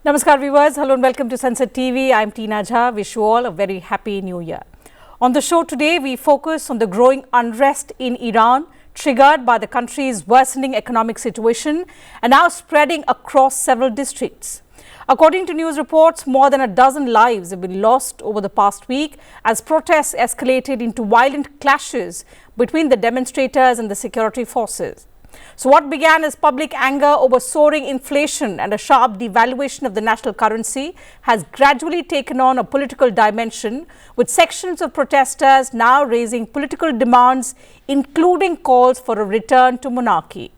Namaskar viewers, hello and welcome to Sansad TV. I'm Tina Jha. Wish you all a very happy new year. On the show today, we focus on the growing unrest in Iran, triggered by the country's worsening economic situation and now spreading across several districts. According to news reports, more than a dozen lives have been lost over the past week as protests escalated into violent clashes between the demonstrators and the security forces. So what began as public anger over soaring inflation and a sharp devaluation of the national currency has gradually taken on a political dimension, with sections of protesters now raising political demands, including calls for a return to monarchy.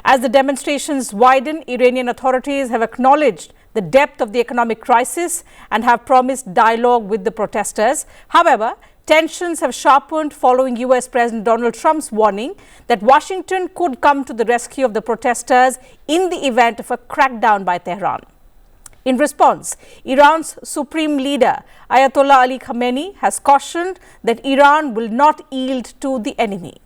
As the demonstrations widen, Iranian authorities have acknowledged the depth of the economic crisis and have promised dialogue with the protesters. However, tensions have sharpened following US President Donald Trump's warning that Washington could come to the rescue of the protesters in the event of a crackdown by Tehran. In response, Iran's supreme leader, Ayatollah Ali Khamenei, has cautioned that Iran will not yield to the enemy.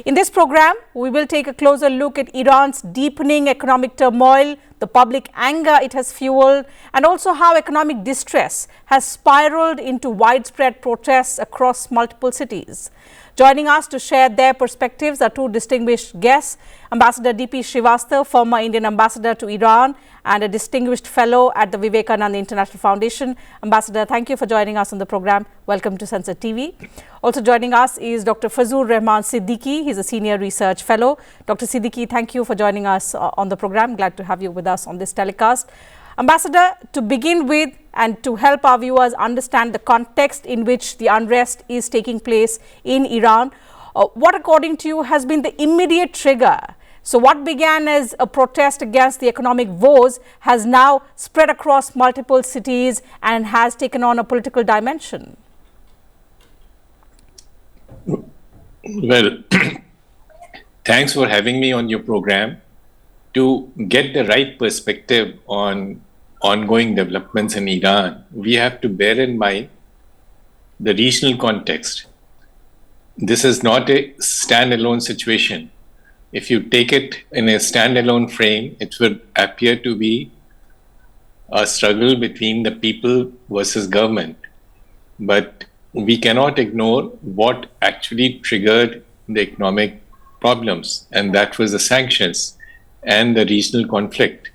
In this program, we will take a closer look at Iran's deepening economic turmoil, the public anger it has fueled, and also how economic distress has spiraled into widespread protests across multiple cities. Joining us to share their perspectives are two distinguished guests, Ambassador D.P. Srivastava, former Indian ambassador to Iran and a distinguished fellow at the Vivekananda International Foundation. Ambassador, thank you for joining us on the program. Welcome to Sansad TV. Also joining us is Dr. Fazur Rahman Siddiqui. He's a senior research fellow. Dr. Siddiqui, thank you for joining us on the program. Glad to have you with us on this telecast. Ambassador, to begin with and to help our viewers understand the context in which the unrest is taking place in Iran, what according to you has been the immediate trigger? So what began as a protest against the economic woes has now spread across multiple cities and has taken on a political dimension? Well, thanks for having me on your program. To get the right perspective on ongoing developments in Iran, we have to bear in mind the regional context. This is not a standalone situation. If you take it in a standalone frame, it would appear to be a struggle between the people versus government. But we cannot ignore what actually triggered the economic problems, and that was the sanctions and the regional conflict.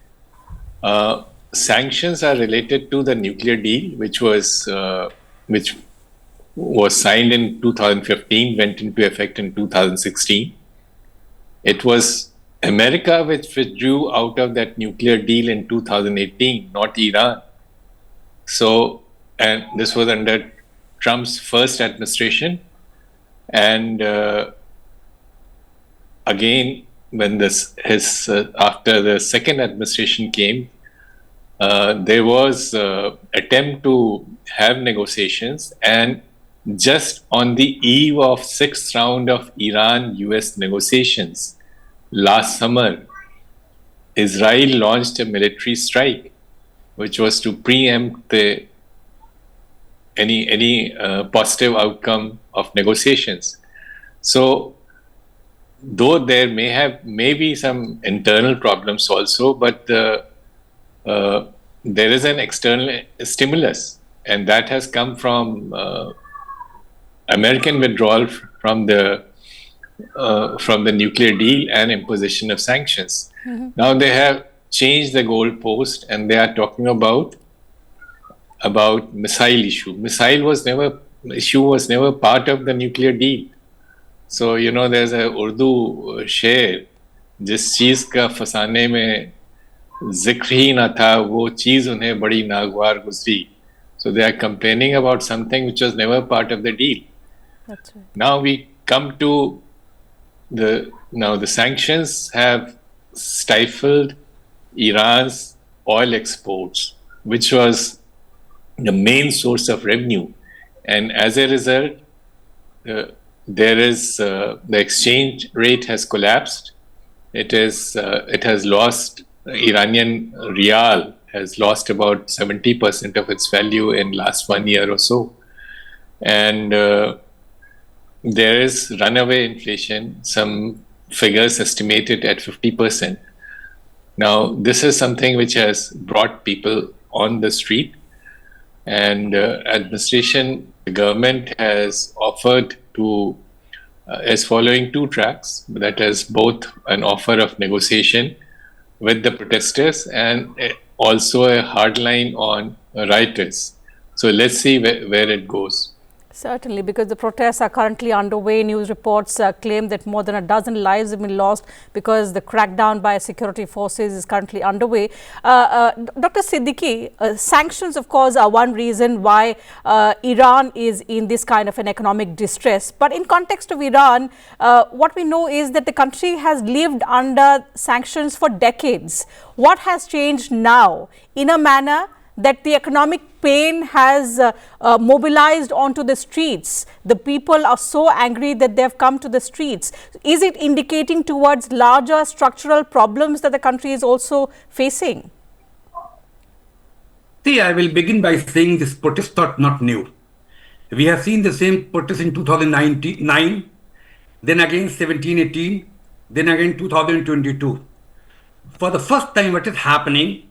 Sanctions are related to the nuclear deal, which was signed in 2015, went into effect in 2016. It was America which withdrew out of that nuclear deal in 2018, not Iran. So, and this was under Trump's first administration. And again, when after the second administration came, there was attempt to have negotiations, and just on the eve of sixth round of Iran-US negotiations last summer, Israel launched a military strike, which was to preempt any positive outcome of negotiations. So, though there may be some internal problems also, but there is an external stimulus, and that has come from American withdrawal from the nuclear deal and imposition of sanctions. Mm-hmm. Now they have changed the goalpost, and they are talking about missile issue. Missile was never part of the nuclear deal. So, there's a Urdu शेर, जिस चीज का फसाने में जिक्र ही ना था, वो चीज उन्हें बड़ी नागवार गुजरी. So they are complaining about something which was never part of the deal. That's right. Now we come to the sanctions have stifled Iran's oil exports, which was the main source of revenue, and as a result, the exchange rate has collapsed. It has lost. Iranian rial has lost about 70% of its value in last 1 year or so, and there is runaway inflation. Some figures estimated at 50%. Now, this is something which has brought people on the street, and administration, the government has offered to is following two tracks. That is both an offer of negotiation with the protesters and also a hard line on rioters. So let's see where it goes. Certainly, because the protests are currently underway. News reports claim that more than a dozen lives have been lost because the crackdown by security forces is currently underway. Dr. Siddiqui, sanctions, of course, are one reason why Iran is in this kind of an economic distress. But in context of Iran, what we know is that the country has lived under sanctions for decades. What has changed now in a manner that the economic pain has mobilized onto the streets? The people are so angry that they have come to the streets. Is it indicating towards larger structural problems that the country is also facing? See, I will begin by saying this protest is not new. We have seen the same protest in 2009, then again 17-18, then again 2022. For the first time, what is happening,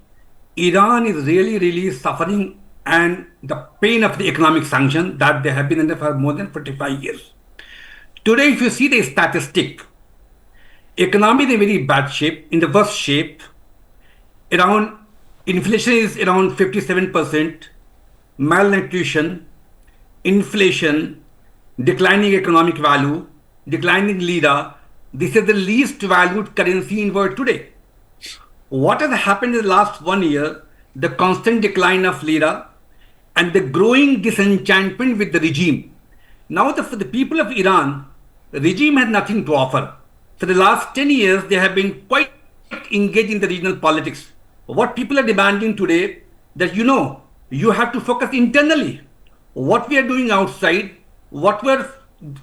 Iran is really suffering and the pain of the economic sanction that they have been under for more than 45 years. Today, if you see the statistic, economy is in very bad shape, in the worst shape. Around inflation is around 57%, malnutrition, inflation, declining economic value, declining lira. This is the least valued currency in the world today. What has happened in the last 1 year, the constant decline of lira and the growing disenchantment with the regime. Now for the people of Iran, the regime has nothing to offer. For the last 10 years, they have been quite engaged in the regional politics. What people are demanding today, that you have to focus internally. What we are doing outside, what we are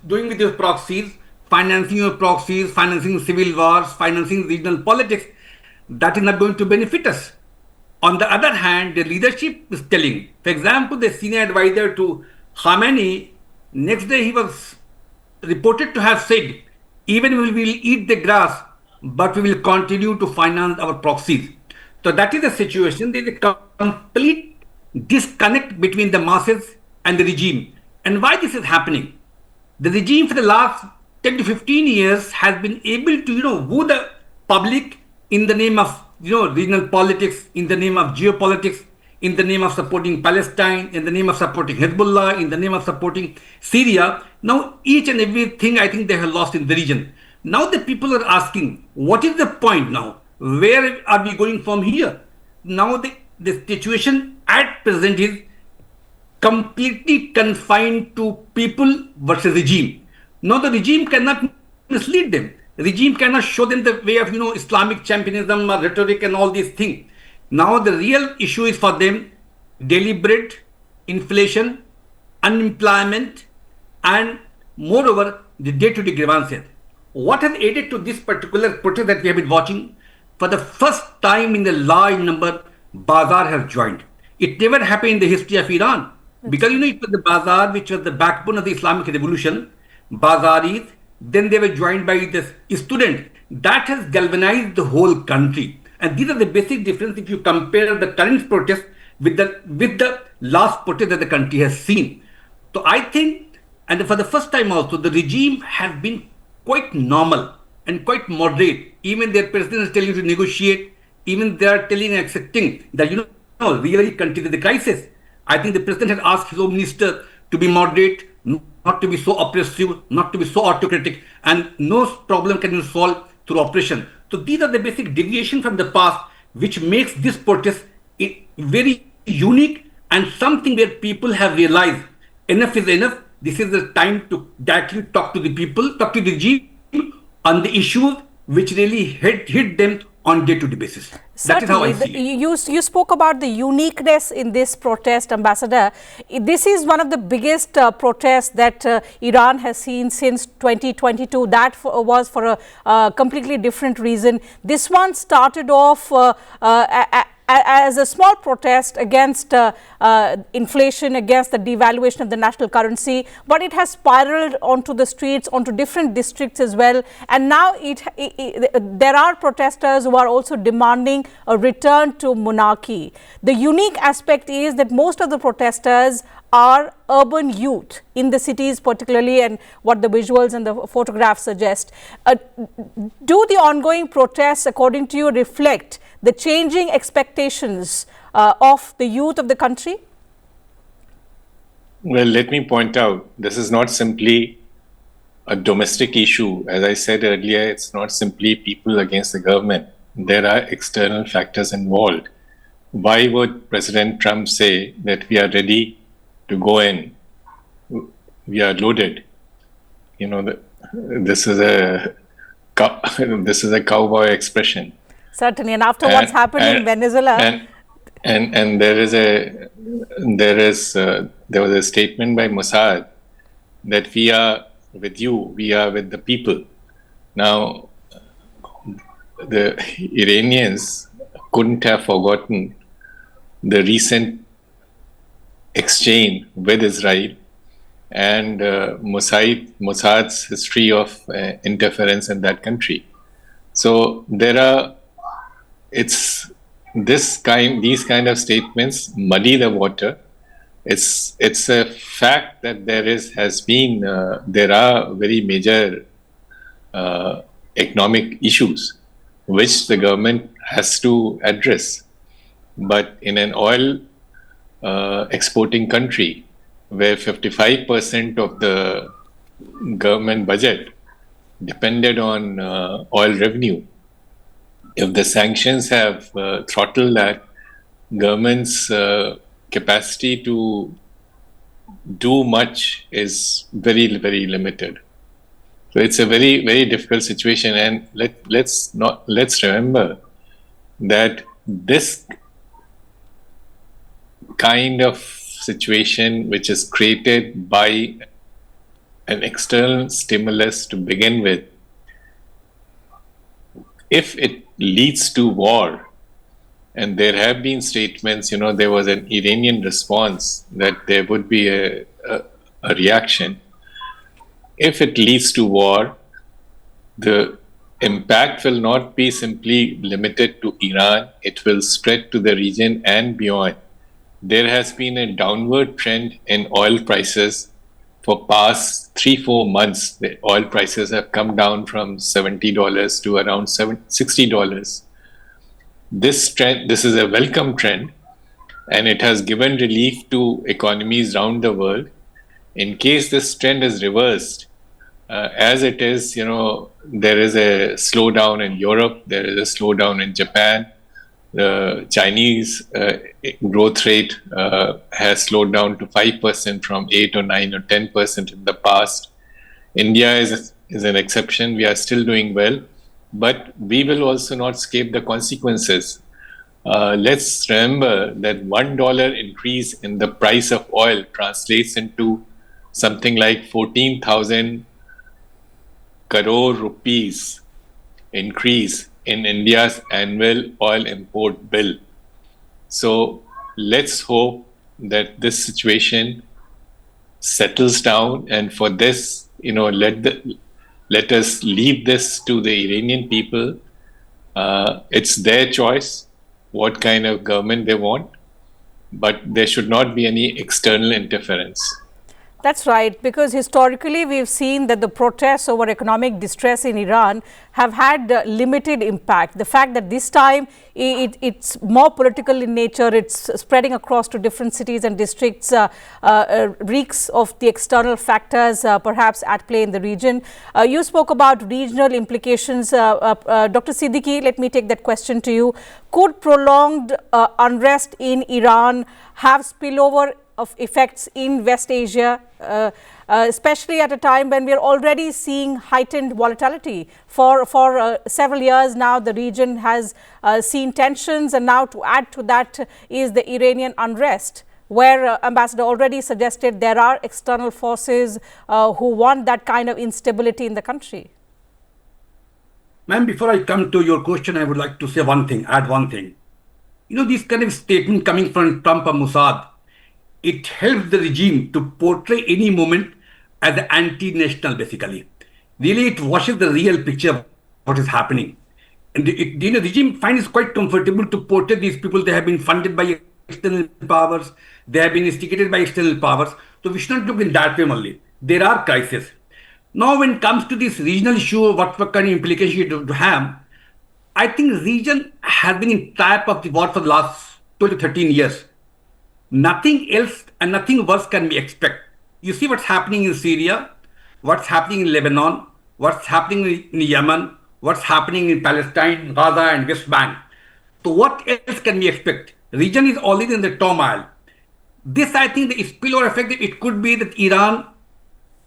doing with your proxies, financing your proxies, financing civil wars, financing regional politics, that is not going to benefit us. On the other hand, the leadership is telling, for example, the senior advisor to Khamenei, next day he was reported to have said, even we will eat the grass, but we will continue to finance our proxies. So that is the situation. There is a complete disconnect between the masses and the regime. And why this is happening? The regime for the last 10 to 15 years has been able to, woo the public in the name of regional politics, in the name of geopolitics, in the name of supporting Palestine, in the name of supporting Hezbollah, in the name of supporting Syria. Now each and everything I think they have lost in the region. Now the people are asking, what is the point now? Where are we going from here? Now the situation at present is completely confined to people versus regime. Now the regime cannot mislead them. Regime cannot show them the way of Islamic championism or rhetoric and all these things. Now the real issue is for them deliberate inflation, unemployment, and moreover the day-to-day grievances. What has added to this particular protest that we have been watching? For the first time in the large number, Bazaar has joined. It never happened in the history of Iran. Because it was the Bazaar which was the backbone of the Islamic revolution. Bazaris, then they were joined by the student. That has galvanized the whole country. And these are the basic difference if you compare the current protest with the last protest that the country has seen. So I think, and for the first time also, the regime has been quite normal and quite moderate. Even their president is telling you to negotiate. Even they are telling and accepting that, really country is the crisis. I think the president has asked his home minister to be moderate, not to be so oppressive, not to be so autocratic, and no problem can be solved through oppression. So these are the basic deviation from the past, which makes this protest very unique and something where people have realized enough is enough. This is the time to directly talk to the people, talk to the regime on the issues which really hit them on day-to-day basis. That is how I see it. You spoke about the uniqueness in this protest, Ambassador. This is one of the biggest protests that Iran has seen since 2022. That was for a completely different reason. This one started off as a small protest against inflation, against the devaluation of the national currency, but it has spiraled onto the streets, onto different districts as well. And now there are protesters who are also demanding a return to monarchy. The unique aspect is that most of the protesters are urban youth in the cities particularly, and what the visuals and the photographs suggest. Do the ongoing protests, according to you, reflect the changing expectations of the youth of the country? Well, let me point out, this is not simply a domestic issue. As I said earlier, it's not simply people against the government. There are external factors involved. Why would President Trump say that we are ready to go in? We are loaded. You know, this is a cowboy expression. Certainly, and after what's happened in Venezuela, and there was a statement by Mossad that we are with you, we are with the people. Now, the Iranians couldn't have forgotten the recent exchange with Israel and Mossad's history of interference in that country. So these kind of statements muddy the water. It's a fact that there are very major economic issues which the government has to address. But in an oil exporting country where 55% of the government budget depended on oil revenue, if the sanctions have throttled that, government's capacity to do much is very, very limited. So it's a very, very difficult situation. And let's remember that this kind of situation, which is created by an external stimulus to begin with, if it leads to war, and there have been statements, there was an Iranian response that there would be a reaction. If it leads to war, the impact will not be simply limited to Iran, it will spread to the region and beyond. There has been a downward trend in oil prices for past 3-4 months. The oil prices have come down from $70 to around $60. This is a welcome trend, and it has given relief to economies around the world. In case this trend is reversed, as it is, there is a slowdown in Europe, there is a slowdown in Japan. The Chinese growth rate has slowed down to 5% from 8 or 9 or 10% in the past. India is an exception. We are still doing well, but we will also not escape the consequences. Let's remember that $1 increase in the price of oil translates into something like 14,000 crore rupees increase in India's annual oil import bill. So let's hope that this situation settles down, and for this, let us leave this to the Iranian people. It's their choice what kind of government they want, but there should not be any external interference. That's right, because historically we've seen that the protests over economic distress in Iran have had limited impact. The fact that this time it's more political in nature, it's spreading across to different cities and districts, reeks of the external factors perhaps at play in the region. You spoke about regional implications. Dr. Siddiqui, let me take that question to you. Could prolonged unrest in Iran have spillover of effects in West Asia, especially at a time when we are already seeing heightened volatility? For several years now, the region has seen tensions, and now to add to that is the Iranian unrest, where Ambassador already suggested there are external forces who want that kind of instability in the country. Ma'am, before I come to your question, I would like to say one thing, add one thing. This kind of statement coming from Trump or Mossad, it helps the regime to portray any moment as anti-national, basically. Really, it washes the real picture of what is happening. And the regime finds it quite comfortable to portray these people. They have been funded by external powers. They have been instigated by external powers. So we should not look in that way only. There are crises. Now, when it comes to this regional issue, what kind of implications you have, I think region has been in trap of the war for the last 12 to 13 years. Nothing else and nothing worse can be expected. You see what's happening in Syria, what's happening in Lebanon, what's happening in Yemen, what's happening in Palestine, Gaza, and West Bank. So what else can we expect? Region is already in the turmoil. This, I think, the spillover effect, it could be that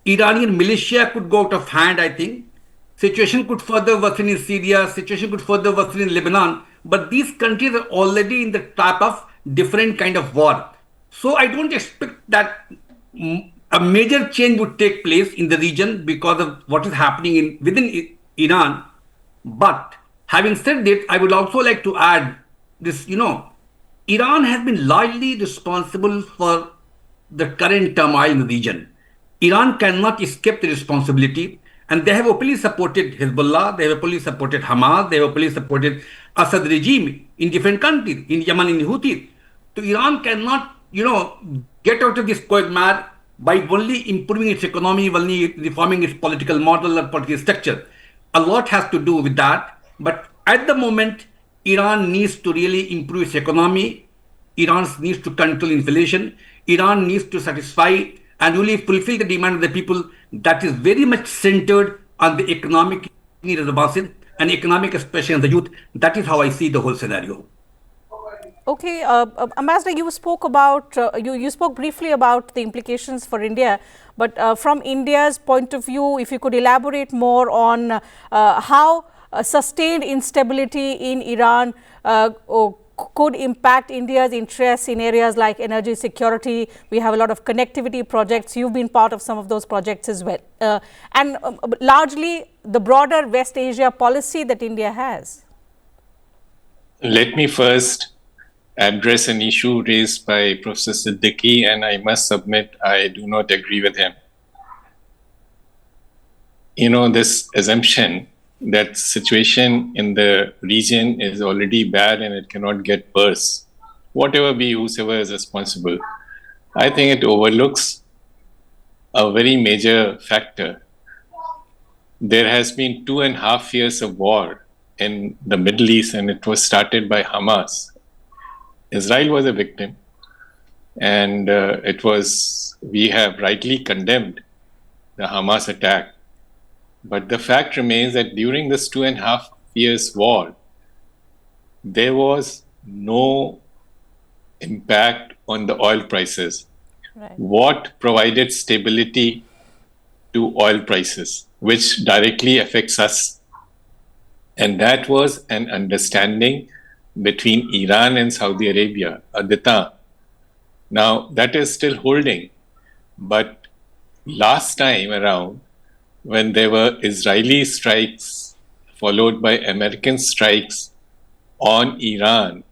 Iranian militia could go out of hand, I think. Situation could further worsen in Syria, situation could further worsen in Lebanon. But these countries are already in the trap of different kind of war. So I don't expect that a major change would take place in the region because of what is happening within Iran. But having said that, I would also like to add this, Iran has been largely responsible for the current turmoil in the region. Iran cannot escape the responsibility, and they have openly supported Hezbollah, they have openly supported Hamas, they have openly supported Assad regime in different countries, in Yemen, in Houthi. So Iran cannot, get out of this quagmire by only improving its economy, only reforming its political model or political structure. A lot has to do with that. But at the moment, Iran needs to really improve its economy. Iran needs to control inflation. Iran needs to satisfy and really fulfill the demand of the people that is very much centered on the economic need of the masses and economic especially on the youth. That is how I see the whole scenario. Okay, Ambassador, you spoke about you spoke briefly about the implications for India, but from India's point of view, if you could elaborate more on how sustained instability in Iran could impact India's interests in areas like energy security. We have a lot of connectivity projects. You've been part of some of those projects as well. And largely the broader West Asia policy that India has. Let me first address an issue raised by Professor Siddiqui, and I must submit I do not agree with him. This assumption that situation in the region is already bad and it cannot get worse, whatever be whosoever is responsible, I think it overlooks a very major factor. There has been 2.5 years of war in the Middle East, and it was started by Hamas. Israel was a victim, and we have rightly condemned the Hamas attack. But the fact remains that during this 2.5 years war, there was no impact on the oil prices. Right. What provided stability to oil prices, which directly affects us? And that was an understanding between Iran and Saudi Arabia, Adita. Now, that is still holding. But last time around, when there were Israeli strikes followed by American strikes on Iran,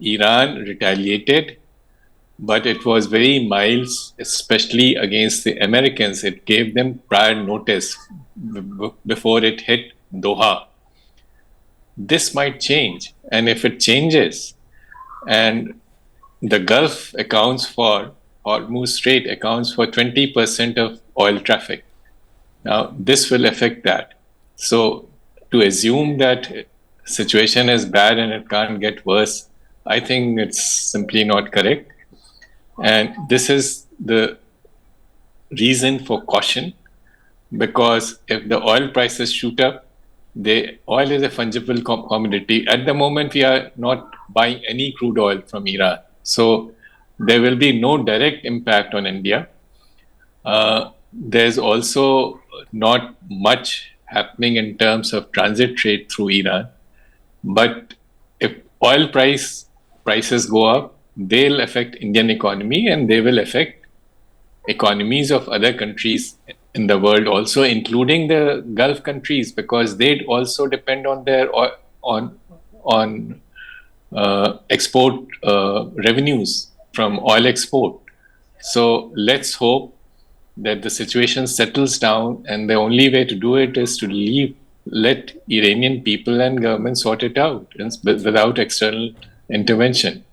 Iran retaliated, but it was very mild, especially against the Americans. It gave them prior notice before it hit Doha. This might change, and if it changes, and the Gulf accounts for, Hormuz Strait accounts for 20% of oil traffic. Now, this will affect that. So, to assume that situation is bad and it can't get worse, I think it's simply not correct. And this is the reason for caution, because if the oil prices shoot up, oil is a fungible commodity. At the moment, we are not buying any crude oil from Iran. So there will be no direct impact on India. There's also not much happening in terms of transit trade through Iran. But if oil prices go up, they'll affect Indian economy, and they will affect economies of other countries in the world also, including the Gulf countries, because they also depend on their on export revenues from oil export. So let's hope that the situation settles down, and the only way to do it is to let Iranian people and government sort it out without external intervention.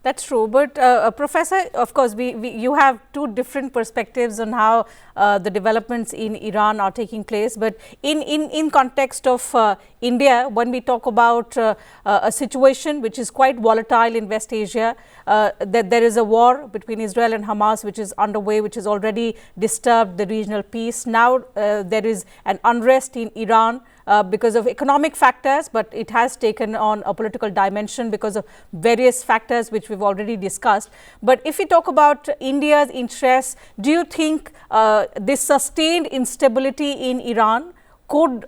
That's true, but Professor, of course, you have two different perspectives on how the developments in Iran are taking place. But in context of India, when we talk about a situation which is quite volatile in West Asia, that there is a war between Israel and Hamas which is underway, which has already disturbed the regional peace. Now there is an unrest in Iran because of economic factors, but it has taken on a political dimension because of various factors which we've already discussed. But if we talk about India's interests, do you think this sustained instability in Iran could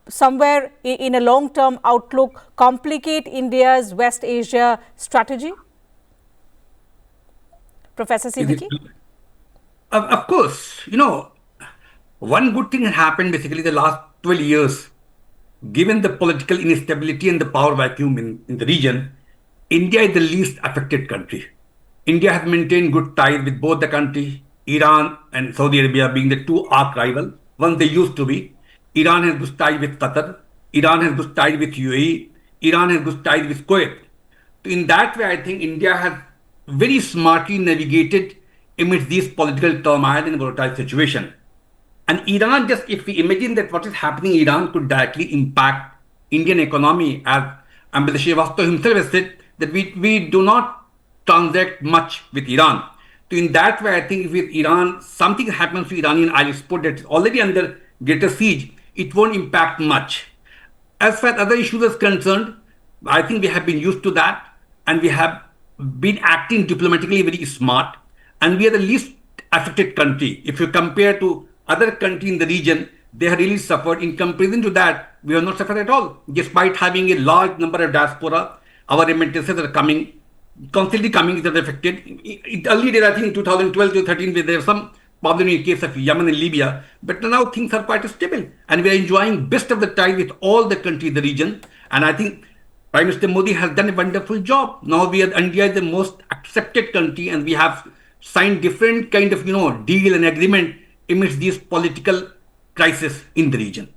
somewhere in a long-term outlook complicate India's West Asia strategy? Professor Siddiqui? Of course, one good thing has happened basically the last 12 years. Given the political instability and the power vacuum in the region, India is the least affected country. India has maintained good ties with both the countries, Iran and Saudi Arabia being the two arch rivals, once they used to be. Iran has good ties with Qatar, Iran has good ties with UAE, Iran has good ties with Kuwait. So in that way, I think India has very smartly navigated amidst these political turmoil and volatile situation. And Iran, just if we imagine that what is happening in Iran could directly impact Indian economy, as Ambassador Srivastava himself has said, that we do not transact much with Iran. So in that way, I think if with Iran, something happens to Iranian oil export that is already under greater siege, it won't impact much. As far as other issues are concerned, I think we have been used to that, and we have been acting diplomatically very smart, and we are the least affected country. If you compare to other countries in the region, they have really suffered. In comparison to that, we have not suffered at all. Despite having a large number of diaspora, our remittances are constantly coming, that are affected. Early days, I think in 2012 to 13, there was some problem in the case of Yemen and Libya, but now things are quite stable, and we are enjoying best of the time with all the countries in the region. And I think Prime Minister Modi has done a wonderful job. Now India is the most accepted country, and we have signed different kind of deal and agreement amidst these political crisis in the region.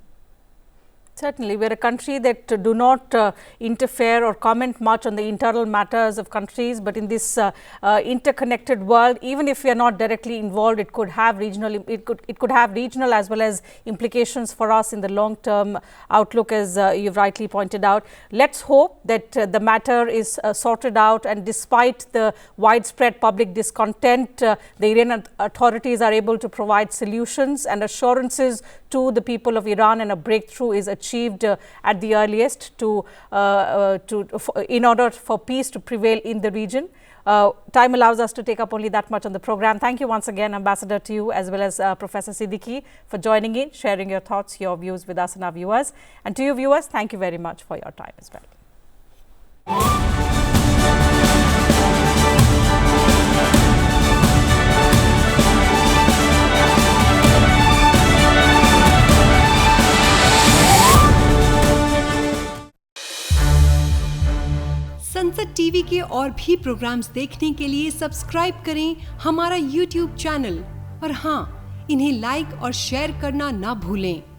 Certainly, we are a country that do not interfere or comment much on the internal matters of countries, but in this interconnected world, even if we are not directly involved, it could have regional as well as implications for us in the long-term outlook, as you've rightly pointed out. Let's hope that the matter is sorted out, and despite the widespread public discontent, the Iranian authorities are able to provide solutions and assurances to the people of Iran, and a breakthrough is achieved at the earliest in order for peace to prevail in the region. Time allows us to take up only that much on the program. Thank you once again, Ambassador, to you as well as Professor Siddiqui, for joining in, sharing your thoughts, your views with us and our viewers. And to you viewers, thank you very much for your time as well. संसद TV के और भी programmes देखने के लिए subscribe करें हमारा YouTube channel और हाँ, इन्हें लाइक और शेयर करना ना भूलें।